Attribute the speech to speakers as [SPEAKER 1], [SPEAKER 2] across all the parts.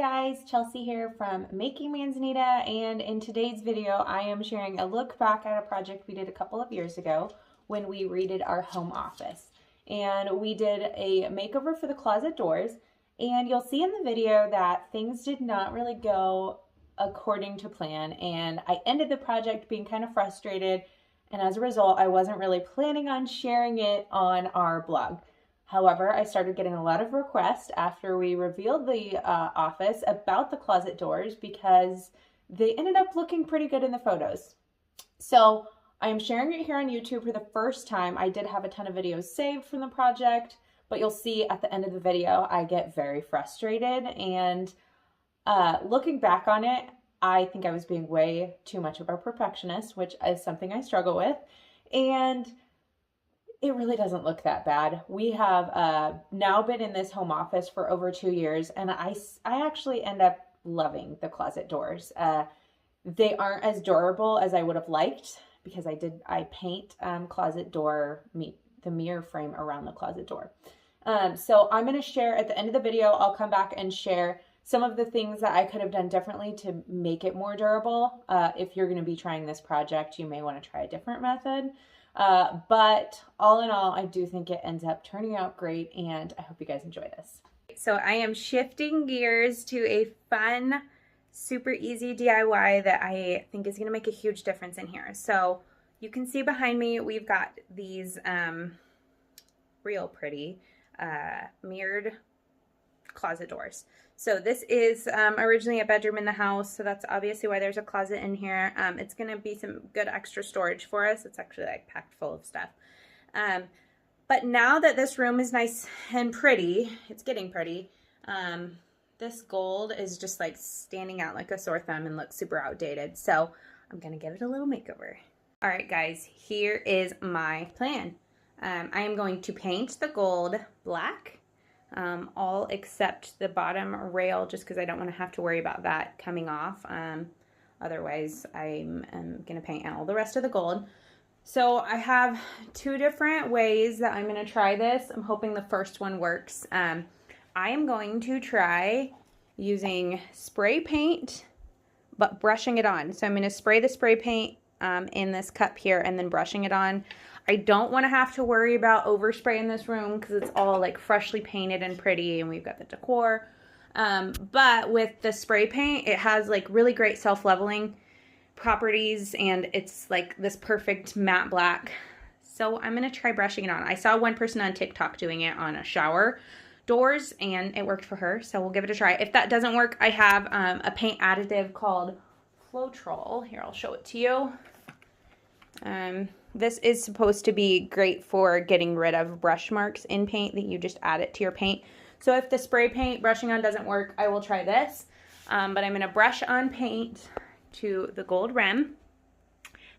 [SPEAKER 1] guys, Chelsea here from Making Manzanita, and in today's video I am sharing a look back at a project we did a couple of years ago when we redid our home office. And we did a makeover for the closet doors, and you'll see in the video that things did not really go according to plan, and I ended the project being kind of frustrated, and as a result I wasn't really planning on sharing it on our blog. However, I started getting a lot of requests after we revealed the office about the closet doors because they ended up looking pretty good in the photos. So I am sharing it here on YouTube for the first time. I did have a ton of videos saved from the project, but you'll see at the end of the video I get very frustrated, and looking back on it, I think I was being way too much of a perfectionist, which is something I struggle with, and it really doesn't look that bad. We have now been in this home office for over 2 years, and I actually end up loving the closet doors. They aren't as durable as I would have liked because I paint closet door, the mirror frame around the closet door. So I'm going to share at the end of the video, I'll come back and share some of the things that I could have done differently to make it more durable. If you're going to be trying this project, you may want to try a different method. But all in all, I do think it ends up turning out great, and I hope you guys enjoy this. So I am shifting gears to a fun, super easy DIY that I think is going to make a huge difference in here. So you can see behind me, we've got these real pretty mirrored closet doors. So this is originally a bedroom in the house, so that's obviously why there's a closet in here. It's going to be some good extra storage for us. It's actually like packed full of stuff. But now that this room is nice and pretty, it's getting pretty, this gold is just like standing out like a sore thumb and looks super outdated. So I'm going to give it a little makeover. All right, guys, here is my plan. I am going to paint the gold black. All except the bottom rail, just because I don't want to have to worry about that coming off. Otherwise, I'm going to paint all the rest of the gold. So I have two different ways that I'm going to try this. I'm hoping the first one works. I am going to try using spray paint, but brushing it on. So I'm going to spray the spray paint in this cup here and then brushing it on. I don't want to have to worry about overspray in this room because it's all like freshly painted and pretty, and we've got the decor. But with the spray paint, it has like really great self-leveling properties, and it's like this perfect matte black. So I'm going to try brushing it on. I saw one person on TikTok doing it on a shower doors, and it worked for her. So we'll give it a try. If that doesn't work, I have a paint additive called Floetrol. Here, I'll show it to you. This is supposed to be great for getting rid of brush marks in paint that you just add it to your paint. So if the spray paint brushing on doesn't work, I will try this. But I'm going to brush on paint to the gold rim.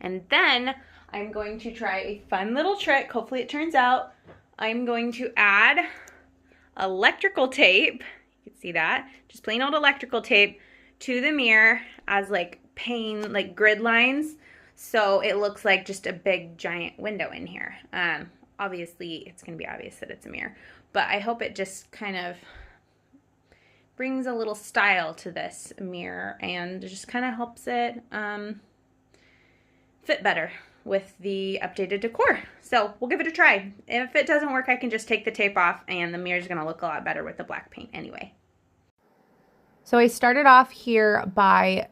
[SPEAKER 1] And then I'm going to try a fun little trick. Hopefully it turns out. I'm going to add electrical tape. You can see that. Just plain old electrical tape to the mirror as like grid lines. So it looks like just a big giant window in here. Obviously, it's going to be obvious that it's a mirror, but I hope it just kind of brings a little style to this mirror and just kind of helps it fit better with the updated decor. So we'll give it a try. If it doesn't work, I can just take the tape off and the mirror is going to look a lot better with the black paint anyway. So I started off here by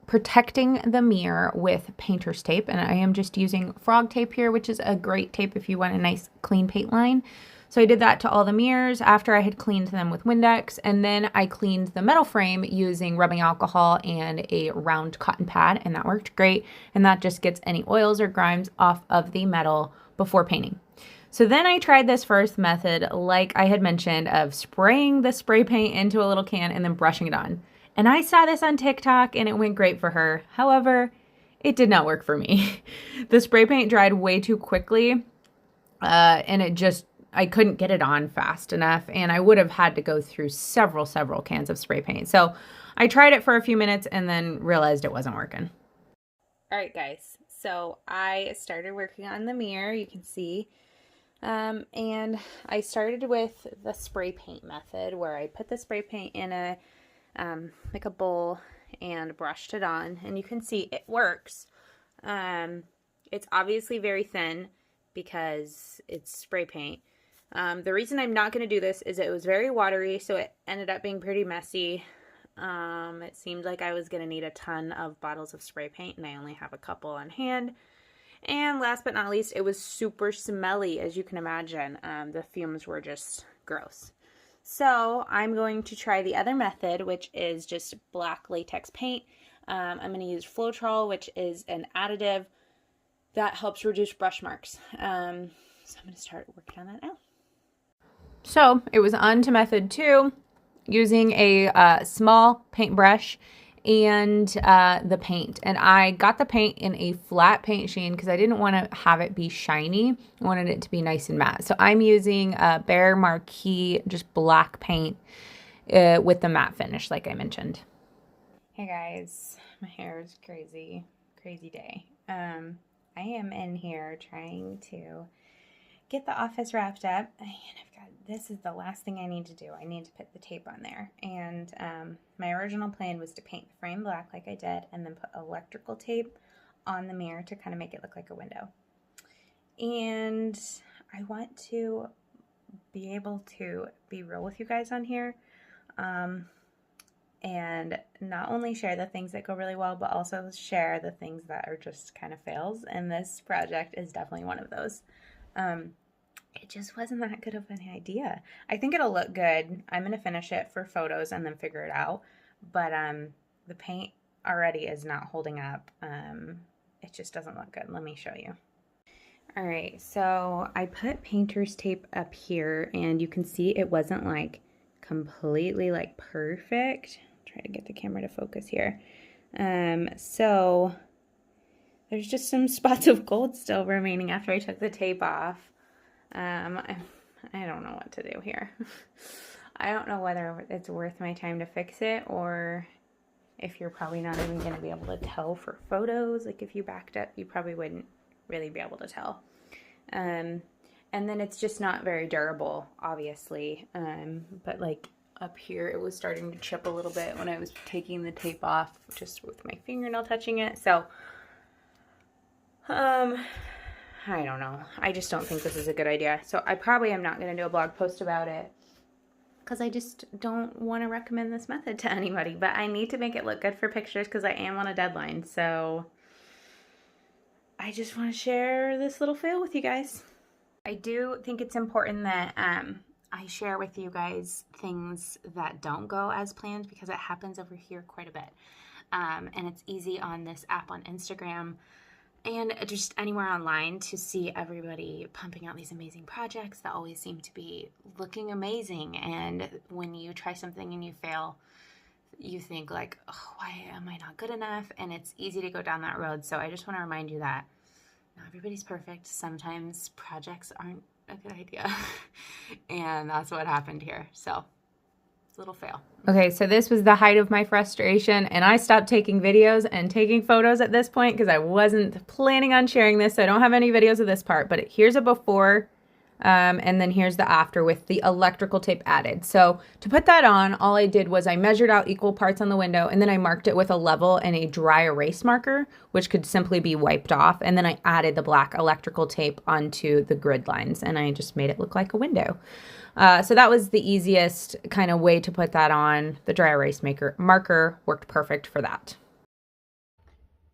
[SPEAKER 1] protecting the mirror with painter's tape, and I am just using frog tape here, which is a great tape if you want a nice clean paint line. So I did that to all the mirrors after I had cleaned them with Windex, and then I cleaned the metal frame using rubbing alcohol and a round cotton pad, and that worked great, and that just gets any oils or grimes off of the metal before painting. So then I tried this first method, like I had mentioned, of spraying the spray paint into a little can and then brushing it on. And I saw this on TikTok and it went great for her. However, it did not work for me. The spray paint dried way too quickly, and I couldn't get it on fast enough, and I would have had to go through several cans of spray paint. So I tried it for a few minutes and then realized it wasn't working. All right, guys. So I started working on the mirror. You can see And I started with the spray paint method, where I put the spray paint in a like a bowl and brushed it on, and you can see it works. It's obviously very thin because it's spray paint. The reason I'm not going to do this is it was very watery, so it ended up being pretty messy. It seemed like I was going to need a ton of bottles of spray paint, and I only have a couple on hand. And last but not least, it was super smelly, as you can imagine. The fumes were just gross. So I'm going to try the other method, which is just black latex paint. I'm going to use Floetrol, which is an additive that helps reduce brush marks. So I'm going to start working on that now. So it was on to method 2, using a small paintbrush and the paint. And I got the paint in a flat paint sheen because I didn't want to have it be shiny. I wanted it to be nice and matte. So I'm using Behr Marquee, just black paint with the matte finish, like I mentioned. Hey guys, my hair is crazy day. I am in here trying to get the office wrapped up, and this is the last thing I need to do. I need to put the tape on there, and my original plan was to paint the frame black like I did, and then put electrical tape on the mirror to kind of make it look like a window. And I want to be able to be real with you guys on here, and not only share the things that go really well, but also share the things that are just kind of fails, and this project is definitely one of those. It just wasn't that good of an idea. I think it'll look good. I'm going to finish it for photos and then figure it out, but the paint already is not holding up. It just doesn't look good. Let me show you. All right, so I put painter's tape up here, and you can see it wasn't like completely like perfect. Try to get the camera to focus here. So there's just some spots of gold still remaining after I took the tape off. I don't know what to do here. I don't know whether it's worth my time to fix it, or if you're probably not even going to be able to tell for photos. Like if you backed up, you probably wouldn't really be able to tell. And then it's just not very durable, obviously. But like up here, it was starting to chip a little bit when I was taking the tape off, just with my fingernail touching it. So, I don't know. I just don't think this is a good idea. So I probably am not going to do a blog post about it, because I just don't want to recommend this method to anybody. But I need to make it look good for pictures because I am on a deadline. So I just want to share this little fail with you guys. I do think it's important that I share with you guys things that don't go as planned, because it happens over here quite a bit. And it's easy on this app on Instagram and just anywhere online to see everybody pumping out these amazing projects that always seem to be looking amazing. And when you try something and you fail, you think like, oh, why am I not good enough? And it's easy to go down that road. So I just want to remind you that not everybody's perfect. Sometimes projects aren't a good idea. And that's what happened here. So little fail. Okay, so this was the height of my frustration, and I stopped taking videos and taking photos at this point because I wasn't planning on sharing this, so I don't have any videos of this part, but here's a before, and then here's the after with the electrical tape added. So to put that on, all I did was I measured out equal parts on the window, and then I marked it with a level and a dry erase marker, which could simply be wiped off, and then I added the black electrical tape onto the grid lines, and I just made it look like a window. So that was the easiest kind of way to put that on. The dry erase marker worked perfect for that.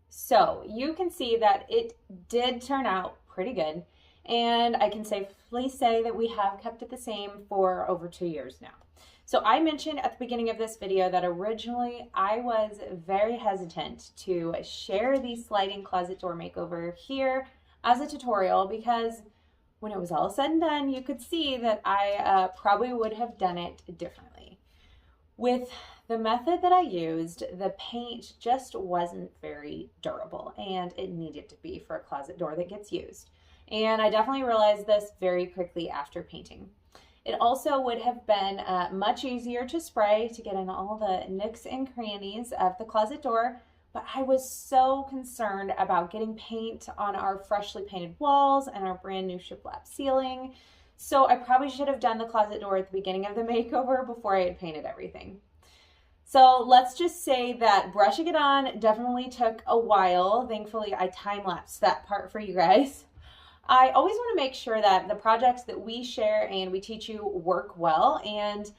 [SPEAKER 1] So you can see that it did turn out pretty good, and I can safely say that we have kept it the same for over 2 years now. So I mentioned at the beginning of this video that originally I was very hesitant to share the sliding closet door makeover here as a tutorial, because when it was all said and done, you could see that I probably would have done it differently. With the method that I used, the paint just wasn't very durable, and it needed to be for a closet door that gets used. And I definitely realized this very quickly after painting. It also would have been much easier to spray to get in all the nooks and crannies of the closet door but I was so concerned about getting paint on our freshly painted walls and our brand new shiplap ceiling. So I probably should have done the closet door at the beginning of the makeover before I had painted everything. So let's just say that brushing it on definitely took a while. Thankfully, I time-lapsed that part for you guys. I always want to make sure that the projects that we share and we teach you work well, and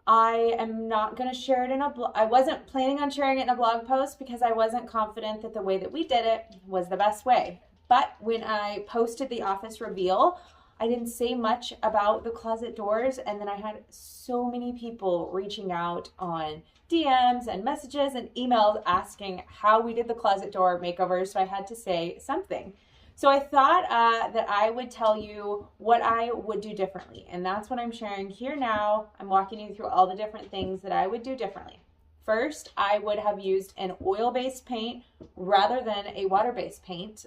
[SPEAKER 1] I am not going to share it in I wasn't planning on sharing it in a blog post because I wasn't confident that the way that we did it was the best way. But when I posted the office reveal, I didn't say much about the closet doors, and then I had so many people reaching out on DMs and messages and emails asking how we did the closet door makeover, so I had to say something. So I thought that I would tell you what I would do differently, and that's what I'm sharing here now. I'm walking you through all the different things that I would do differently. First, I would have used an oil-based paint rather than a water-based paint,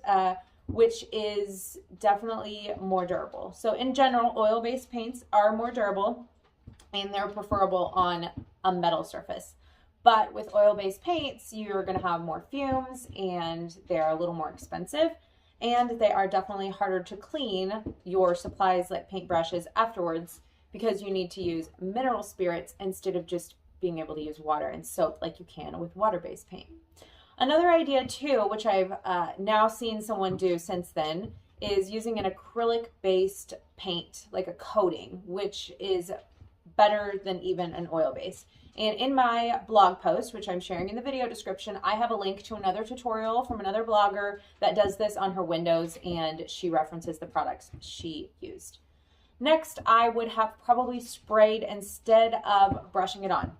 [SPEAKER 1] which is definitely more durable. So in general, oil-based paints are more durable and they're preferable on a metal surface. But with oil-based paints, you're gonna have more fumes and they're a little more expensive, and they are definitely harder to clean your supplies like paintbrushes afterwards because you need to use mineral spirits instead of just being able to use water and soap like you can with water-based paint. Another idea too, which I've now seen someone do since then, is using an acrylic-based paint, like a coating, which is better than even an oil-based. And in my blog post, which I'm sharing in the video description, I have a link to another tutorial from another blogger that does this on her windows, and she references the products she used. Next, I would have probably sprayed instead of brushing it on.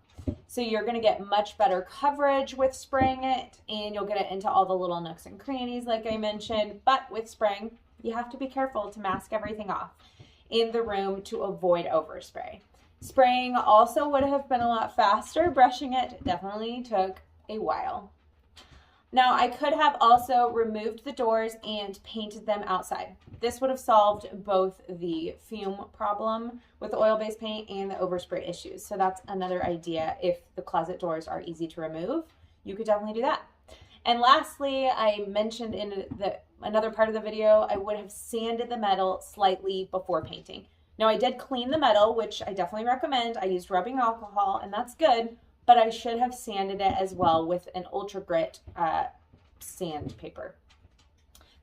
[SPEAKER 1] So you're going to get much better coverage with spraying it, and you'll get it into all the little nooks and crannies like I mentioned. But with spraying, you have to be careful to mask everything off in the room to avoid overspray. Spraying also would have been a lot faster. Brushing it definitely took a while. Now, I could have also removed the doors and painted them outside. This would have solved both the fume problem with the oil-based paint and the overspray issues. So that's another idea. If the closet doors are easy to remove, you could definitely do that. And lastly, I mentioned in another part of the video, I would have sanded the metal slightly before painting. Now, I did clean the metal, which I definitely recommend. I used rubbing alcohol, and that's good, but I should have sanded it as well with an ultra grit sandpaper.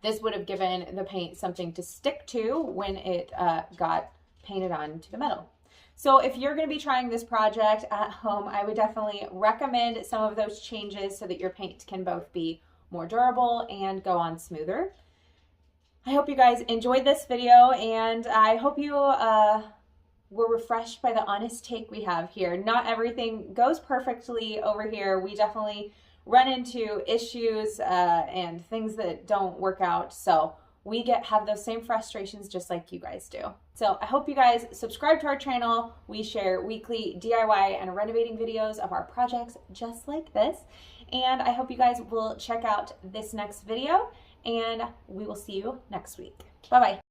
[SPEAKER 1] This would have given the paint something to stick to when it got painted onto the metal. So if you're going to be trying this project at home, I would definitely recommend some of those changes so that your paint can both be more durable and go on smoother. I hope you guys enjoyed this video, and I hope you were refreshed by the honest take we have here. Not everything goes perfectly over here. We definitely run into issues and things that don't work out. So we have those same frustrations just like you guys do. So I hope you guys subscribe to our channel. We share weekly DIY and renovating videos of our projects just like this. And I hope you guys will check out this next video, and we will see you next week. Bye-bye.